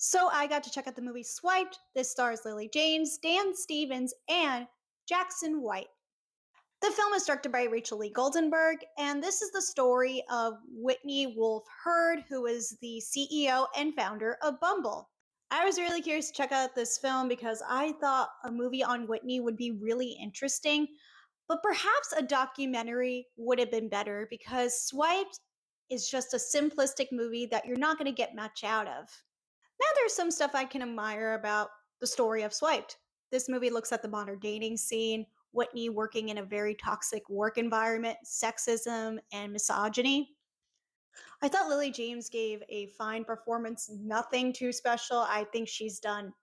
So I got to check out the movie Swiped. This stars Lily James, Dan Stevens, and Jackson White. The film is directed by Rachel Lee Goldenberg, and this is the story of Whitney Wolfe Herd, who is the CEO and founder of Bumble. I was really curious to check out this film because I thought a movie on Whitney would be really interesting, but perhaps a documentary would have been better because Swiped is just a simplistic movie that you're not going to get much out of. Now there's some stuff I can admire about the story of Swiped. This movie looks at the modern dating scene, Whitney working in a very toxic work environment, sexism, and misogyny. I thought Lily James gave a fine performance, nothing too special. I think she's done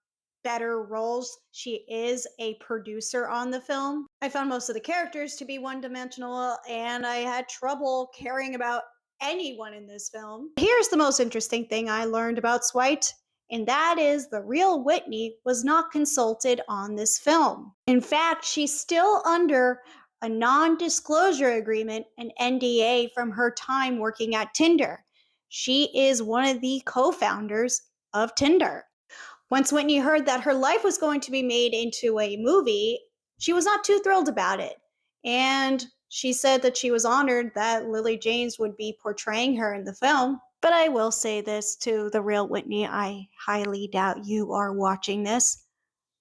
better roles. She is a producer on the film. I found most of the characters to be one dimensional, and I had trouble caring about anyone in this film. Here's the most interesting thing I learned about Swiped, and that is the real Whitney was not consulted on this film. In fact, she's still under a non disclosure agreement, an NDA, from her time working at Tinder. She is one of the co founders of Tinder. Once Whitney heard that her life was going to be made into a movie, she was not too thrilled about it. And she said that she was honored that Lily James would be portraying her in the film. But I will say this to the real Whitney, I highly doubt you are watching this.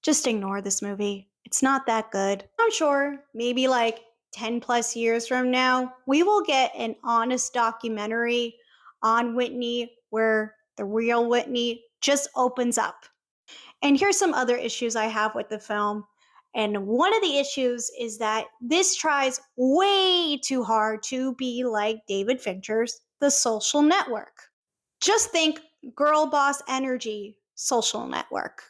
Just ignore this movie. It's not that good. I'm sure maybe like 10 plus years from now, we will get an honest documentary on Whitney where the real Whitney just opens up. And here's some other issues I have with the film. And one of the issues is that this tries way too hard to be like David Fincher's The Social Network. Just think girl boss energy, Social Network.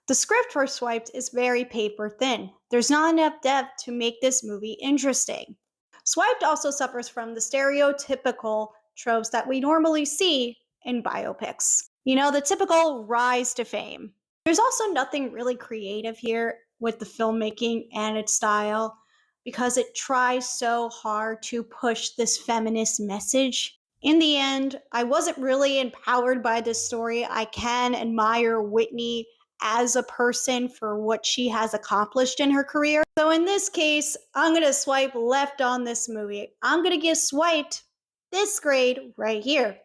The script for Swiped is very paper thin. There's not enough depth to make this movie interesting. Swiped also suffers from the stereotypical tropes that we normally see in biopics. You know, the typical rise to fame. There's also nothing really creative here with the filmmaking and its style because it tries so hard to push this feminist message. In the end, I wasn't really empowered by this story. I can admire Whitney as a person for what she has accomplished in her career. So in this case, I'm going to swipe left on this movie. I'm going to give Swiped this grade right here.